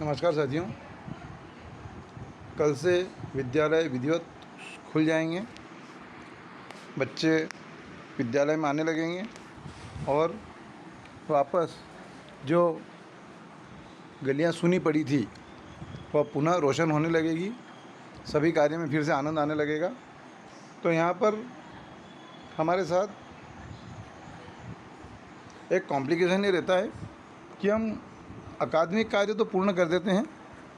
नमस्कार साथियों। कल से विद्यालय विधिवत खुल जाएंगे। बच्चे विद्यालय में आने लगेंगे और वापस जो गलियां सूनी पड़ी थी वह पुनः रोशन होने लगेगी। सभी कार्य में फिर से आनंद आने लगेगा। तो यहाँ पर हमारे साथ एक कॉम्प्लिकेशन ये रहता है कि हम अकादमिक कार्य तो पूर्ण कर देते हैं,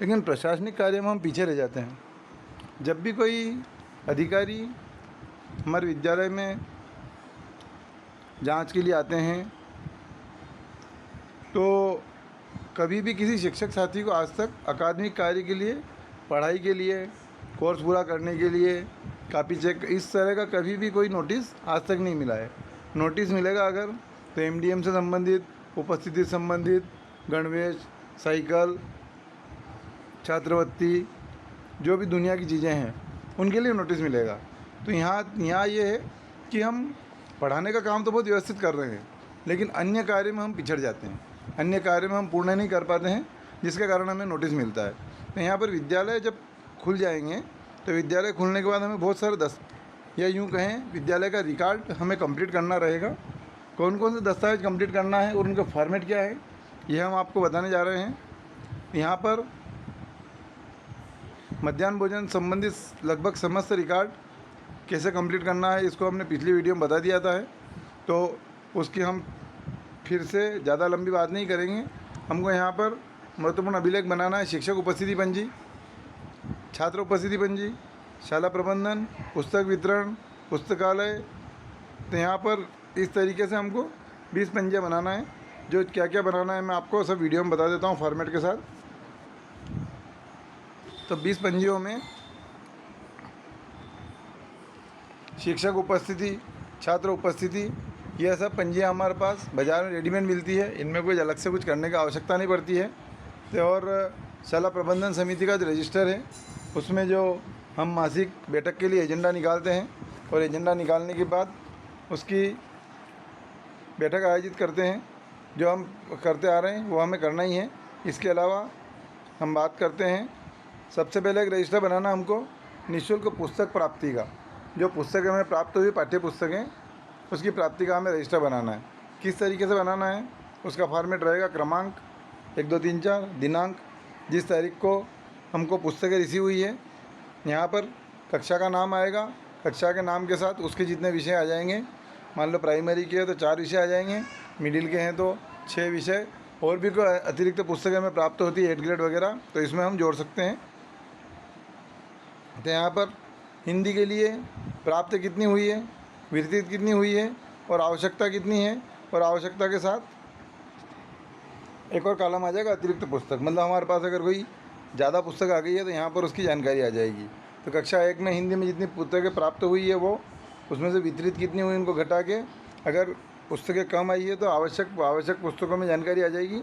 लेकिन प्रशासनिक कार्य में हम पीछे रह जाते हैं। जब भी कोई अधिकारी हमारे विद्यालय में जांच के लिए आते हैं तो कभी भी किसी शिक्षक साथी को आज तक अकादमिक कार्य के लिए, पढ़ाई के लिए, कोर्स पूरा करने के लिए, कॉपी चेक, इस तरह का कभी भी कोई नोटिस आज तक नहीं मिला है। नोटिस मिलेगा अगर तो एमडीएम से संबंधित, उपस्थिति संबंधित, गणवेश, साइकिल, छात्रवृत्ति, जो भी दुनिया की चीज़ें हैं उनके लिए नोटिस मिलेगा। तो यहाँ ये है कि हम पढ़ाने का काम तो बहुत व्यवस्थित कर रहे हैं, लेकिन अन्य कार्य में हम पिछड़ जाते हैं, अन्य कार्य में हम पूर्ण नहीं कर पाते हैं, जिसके कारण हमें नोटिस मिलता है। तो यहाँ पर विद्यालय जब खुल जाएंगे तो विद्यालय खुलने के बाद हमें बहुत सारे या यूँ कहें विद्यालय का रिकॉर्ड हमें कंप्लीट करना रहेगा। कौन कौन से दस्तावेज कंप्लीट करना है और उनका फॉर्मेट क्या है, ये हम आपको बताने जा रहे हैं। यहाँ पर मध्याह्न भोजन संबंधित लगभग समस्त रिकॉर्ड कैसे कंप्लीट करना है, इसको हमने पिछली वीडियो में बता दिया था तो उसकी हम फिर से ज़्यादा लंबी बात नहीं करेंगे। हमको यहाँ पर महत्वपूर्ण अभिलेख बनाना है। शिक्षक उपस्थिति पंजी, छात्र उपस्थिति पंजी, शाला प्रबंधन, पुस्तक वितरण, पुस्तकालय। तो यहाँ पर इस तरीके से हमको 20 पंजियाँ बनाना है। जो क्या क्या बनाना है मैं आपको सब वीडियो में बता देता हूँ फॉर्मेट के साथ। तो 20 पंजियों में शिक्षक उपस्थिति, छात्र उपस्थिति, यह सब पंजियाँ हमारे पास बाज़ार में रेडीमेड मिलती है। इनमें कोई अलग से कुछ करने की आवश्यकता नहीं पड़ती है। तो और शाला प्रबंधन समिति का जो रजिस्टर है उसमें जो हम मासिक बैठक के लिए एजेंडा निकालते हैं और एजेंडा निकालने के बाद उसकी बैठक आयोजित करते हैं, जो हम करते आ रहे हैं वो हमें करना ही है। इसके अलावा हम बात करते हैं, सबसे पहले एक रजिस्टर बनाना हमको निःशुल्क पुस्तक प्राप्ति का। जो पुस्तक हमें प्राप्त हुई, पाठ्य पुस्तकें, उसकी प्राप्ति का हमें रजिस्टर बनाना है। किस तरीके से बनाना है, उसका फॉर्मेट रहेगा क्रमांक 1 2 3 4, दिनांक, जिस तारीख को हमको पुस्तकें रिसीव हुई है। यहाँ पर कक्षा का नाम आएगा, कक्षा के नाम के साथ उसके जितने विषय आ जाएंगे। मान लो प्राइमरी के हैं तो 4 विषय आ जाएंगे, मिडिल के हैं तो 6 विषय, और भी कोई अतिरिक्त पुस्तकें हमें प्राप्त होती है 8 ग्रेड वगैरह, तो इसमें हम जोड़ सकते हैं। तो यहाँ पर हिंदी के लिए प्राप्त कितनी हुई है, वितरित कितनी हुई है और आवश्यकता कितनी है, और आवश्यकता के साथ एक और कॉलम आ जाएगा अतिरिक्त पुस्तक। मतलब हमारे पास अगर कोई ज़्यादा पुस्तक आ गई है तो यहाँ पर उसकी जानकारी आ जाएगी। तो कक्षा 1 में हिंदी में जितनी पुस्तकें प्राप्त हुई है वो, उसमें से वितरित कितनी हुई उनको घटा के, अगर पुस्तकें कम आई है तो आवश्यक पुस्तकों में जानकारी आ जाएगी,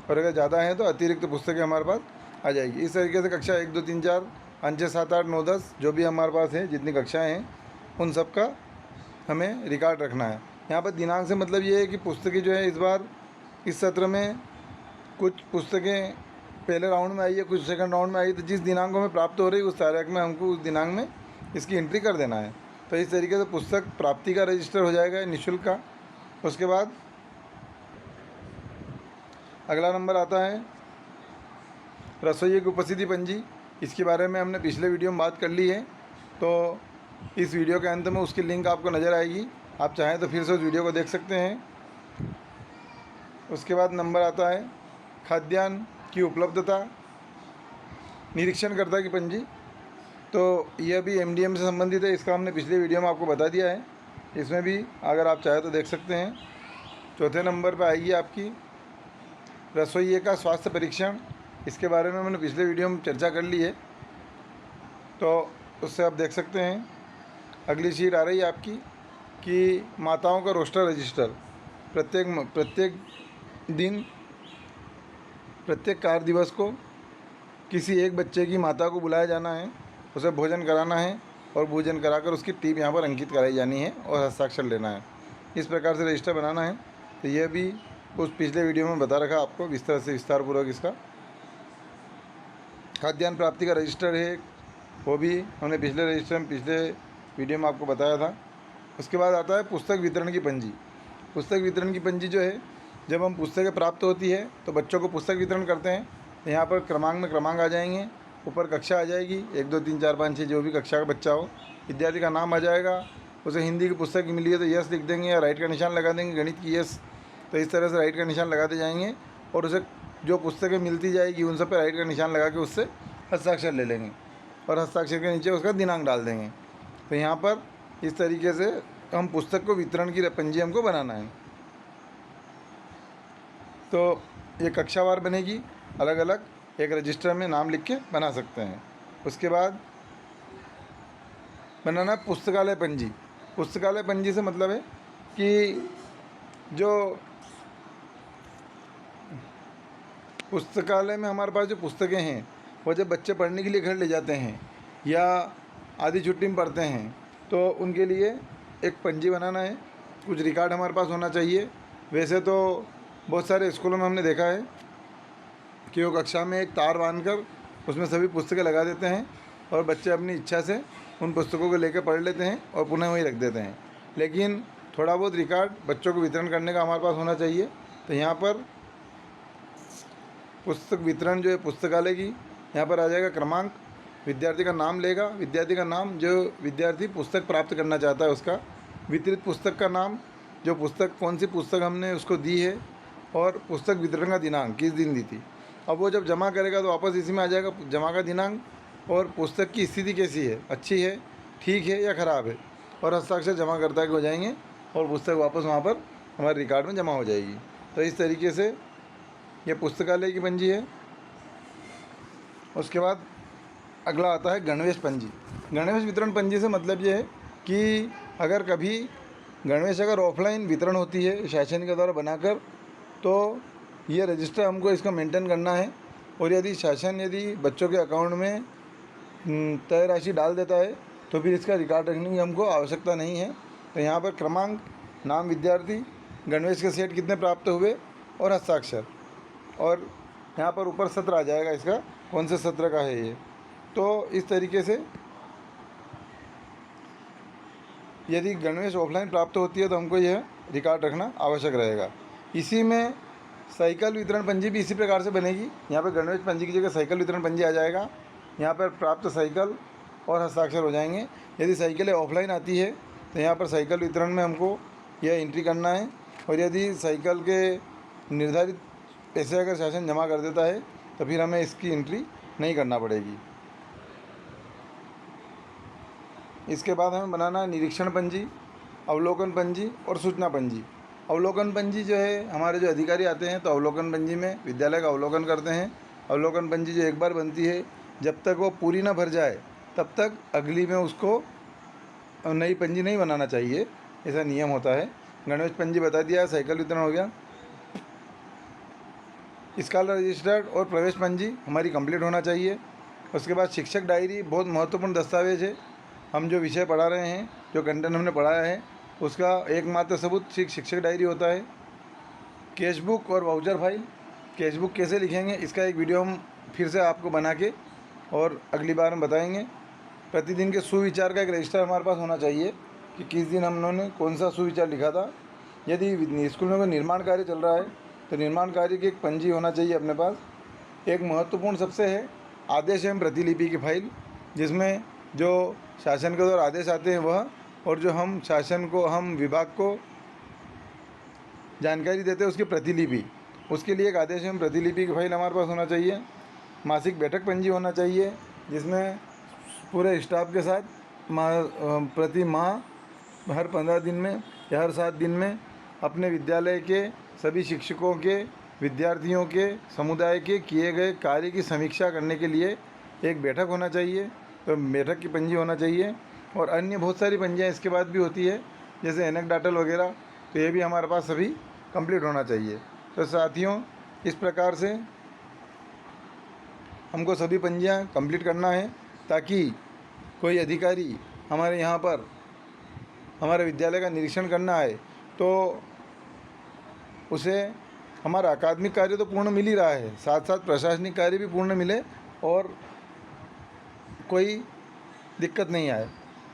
और अगर ज़्यादा है तो अतिरिक्त पुस्तकें हमारे पास आ जाएगी। इस तरीके से कक्षा 1 2 3 4 5 6 7 8 9 10 जो भी हमारे पास है, जितनी कक्षाएँ हैं, उन सब का हमें रिकॉर्ड रखना है। यहाँ पर दिनांक से मतलब ये है कि पुस्तकें जो है इस बार इस सत्र में कुछ पुस्तकें पहले राउंड में आई है, कुछ सेकंड राउंड में आई, तो जिस दिनांक में प्राप्त हो रही है उस तारीख में हमको उस दिनांक में इसकी एंट्री कर देना है। तो इस तरीके से पुस्तक प्राप्ति का रजिस्टर हो जाएगा निःशुल्क का। उसके बाद अगला नंबर आता है रसोइये की उपस्थिति पंजी। इसके बारे में हमने पिछले वीडियो में बात कर ली है, तो इस वीडियो के अंत में उसकी लिंक आपको नज़र आएगी, आप चाहें तो फिर से उस वीडियो को देख सकते हैं। उसके बाद नंबर आता है खाद्यान्न की उपलब्धता, निरीक्षणकर्ता की पंजी। तो यह भी एमडीएम से संबंधित है, इसका हमने पिछले वीडियो में आपको बता दिया है, इसमें भी अगर आप चाहें तो देख सकते हैं। चौथे नंबर पर आएगी आपकी रसोइये का स्वास्थ्य परीक्षण। इसके बारे में मैंने पिछले वीडियो में चर्चा कर ली है, तो उससे आप देख सकते हैं। अगली शीट आ रही है आपकी कि माताओं का रोस्टर रजिस्टर। प्रत्येक दिन, प्रत्येक कार्य दिवस को किसी एक बच्चे की माता को बुलाया जाना है, उसे भोजन कराना है और भोजन कराकर उसकी टीप यहाँ पर अंकित कराई जानी है और हस्ताक्षर लेना है। इस प्रकार से रजिस्टर बनाना है। तो यह भी उस पिछले वीडियो में बता रखा आपको विस्तारपूर्वक इसका। खाद्यान्न प्राप्ति का रजिस्टर है, वो भी हमने पिछले वीडियो में आपको बताया था। उसके बाद आता है पुस्तक वितरण की पंजी। पुस्तक वितरण की पंजी जो है, जब हम पुस्तकें प्राप्त होती है तो बच्चों को पुस्तक वितरण करते हैं। तो यहाँ पर क्रमांक में क्रमांक आ जाएंगे, ऊपर कक्षा आ जाएगी, 1 2 3 4 5 6 जो भी कक्षा का बच्चा हो, विद्यार्थी का नाम आ जाएगा। उसे हिंदी की पुस्तक मिली है तो यस लिख देंगे या राइट का निशान लगा देंगे, गणित की यस, तो इस तरह से राइट का निशान लगाते जाएंगे और उसे जो पुस्तकें मिलती जाएगी उन सब पर राइट का निशान लगा के उससे हस्ताक्षर ले लेंगे और हस्ताक्षर के नीचे उसका दिनांक डाल देंगे। तो यहाँ पर इस तरीके से हम पुस्तक को वितरण की पंजी हमको बनाना है। तो ये कक्षावार बनेगी, अलग अलग एक रजिस्टर में नाम लिख के बना सकते हैं। उसके बाद बनाना पुस्तकालय पंजी। पुस्तकालय पंजी से मतलब है कि जो पुस्तकालय में हमारे पास जो पुस्तकें हैं वो जब बच्चे पढ़ने के लिए घर ले जाते हैं या आधी छुट्टी में पढ़ते हैं तो उनके लिए एक पंजी बनाना है, कुछ रिकॉर्ड हमारे पास होना चाहिए। वैसे तो बहुत सारे स्कूलों में हमने देखा है कि वो कक्षा में एक तार बांधकर उसमें सभी पुस्तकें लगा देते हैं और बच्चे अपनी इच्छा से उन पुस्तकों को लेकर पढ़ लेते हैं और पुनः वहीं रख देते हैं। लेकिन थोड़ा बहुत रिकॉर्ड बच्चों को वितरण करने का हमारे पास होना चाहिए। तो यहाँ पर पुस्तक वितरण जो है पुस्तकालय की, यहाँ पर आ जाएगा क्रमांक, विद्यार्थी का नाम लेगा, विद्यार्थी का नाम जो विद्यार्थी पुस्तक प्राप्त करना चाहता है उसका, वितरित पुस्तक का नाम, जो पुस्तक कौन सी पुस्तक हमने उसको दी है, और पुस्तक वितरण का दिनांक किस दिन दी थी। अब वो जब जमा करेगा तो वापस इसी में आ जाएगा जमा का दिनांक और पुस्तक की स्थिति कैसी है, अच्छी है, ठीक है या ख़राब है, और हस्ताक्षर जमा करता हो जाएंगे और पुस्तक वापस वहाँ पर हमारे रिकॉर्ड में जमा हो जाएगी। तो इस तरीके से ये पुस्तकालय की पंजी है। उसके बाद अगला आता है गणवेश पंजी। गणवेश वितरण पंजी से मतलब ये है कि अगर कभी गणवेश अगर ऑफलाइन वितरण होती है शासन के द्वारा बनाकर, तो ये रजिस्टर हमको इसका मेंटेन करना है। और यदि शासन बच्चों के अकाउंट में तय राशि डाल देता है तो फिर इसका रिकॉर्ड रखने की हमको आवश्यकता नहीं है। तो यहाँ पर क्रमांक, नाम विद्यार्थी, गणवेश के सेट कितने प्राप्त हुए और हस्ताक्षर, और यहाँ पर ऊपर सत्र आ जाएगा इसका, कौन से सत्र का है ये। तो इस तरीके से यदि गणवेश ऑफलाइन प्राप्त होती है तो हमको यह रिकॉर्ड रखना आवश्यक रहेगा। इसी में साइकिल वितरण पंजी भी इसी प्रकार से बनेगी। यहाँ पर गणवेश पंजी की जगह साइकिल वितरण पंजी आ जाएगा। यहाँ पर प्राप्त साइकिल और हस्ताक्षर हो जाएंगे। यदि साइकिलें ऑफलाइन आती है तो यहाँ पर साइकिल वितरण में हमको यह एंट्री करना है, और यदि साइकिल के निर्धारित पैसे अगर शासन जमा कर देता है तो फिर हमें इसकी एंट्री नहीं करना पड़ेगी। इसके बाद हमें बनाना है निरीक्षण पंजी, अवलोकन पंजी और सूचना पंजी। अवलोकन पंजी जो है, हमारे जो अधिकारी आते हैं तो अवलोकन पंजी में विद्यालय का अवलोकन करते हैं। अवलोकन पंजी जो एक बार बनती है, जब तक वो पूरी ना भर जाए तब तक अगली में उसको नई पंजी नहीं बनाना चाहिए, ऐसा नियम होता है। गणवेश पंजी बता दिया, साइकिल वितरण हो गया। स्कॉलर रजिस्टर्ड और प्रवेश पंजी हमारी कंप्लीट होना चाहिए। उसके बाद शिक्षक डायरी बहुत महत्वपूर्ण दस्तावेज है। हम जो विषय पढ़ा रहे हैं, जो कंटेंट हमने पढ़ाया है, उसका एकमात्र सबूत शिक्षक डायरी होता है। कैशबुक और वाउचर फाइल, कैशबुक कैसे लिखेंगे इसका एक वीडियो हम फिर से आपको बना के और अगली बार हम बताएंगे। प्रतिदिन के सुविचार का एक रजिस्टर हमारे पास होना चाहिए कि किस दिन हम लोगों ने कौन सा सुविचार लिखा था। यदि स्कूल में कोई निर्माण कार्य चल रहा है तो निर्माण कार्य की एक पंजी होना चाहिए अपने पास। एक महत्वपूर्ण सबसे है आदेश एवं प्रतिलिपि की फाइल, जिसमें जो शासन के द्वारा आदेश आते हैं वह, और जो हम शासन को, हम विभाग को जानकारी देते हैं उसकी प्रतिलिपि, उसके लिए एक आदेश एवं प्रतिलिपि की फाइल हमारे पास होना चाहिए। मासिक बैठक पंजी होना चाहिए, जिसमें पूरे स्टाफ के साथ प्रति माह हर 15 दिन में या हर 7 दिन में अपने विद्यालय के सभी शिक्षकों के, विद्यार्थियों के, समुदाय के किए गए कार्य की समीक्षा करने के लिए एक बैठक होना चाहिए। तो बैठक की पंजी होना चाहिए। और अन्य बहुत सारी पंजियाँ इसके बाद भी होती है, जैसे एनेक्डोटल वगैरह, तो ये भी हमारे पास सभी कंप्लीट होना चाहिए। तो साथियों, इस प्रकार से हमको सभी पंजियाँ कंप्लीट करना है, ताकि कोई अधिकारी हमारे यहाँ पर हमारे विद्यालय का निरीक्षण करना है तो उसे हमारा अकादमिक कार्य तो पूर्ण मिल ही रहा है, साथ साथ प्रशासनिक कार्य भी पूर्ण मिले और कोई दिक्कत नहीं आए।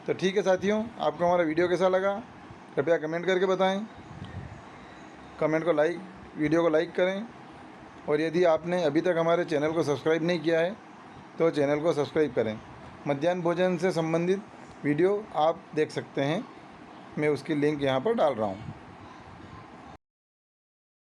तो ठीक है साथियों, आपको हमारा वीडियो कैसा लगा कृपया कमेंट करके बताएं। वीडियो को लाइक करें, और यदि आपने अभी तक हमारे चैनल को सब्सक्राइब नहीं किया है तो चैनल को सब्सक्राइब करें। मध्याह्न भोजन से संबंधित वीडियो आप देख सकते हैं, मैं उसकी लिंक यहाँ पर डाल रहा हूँ।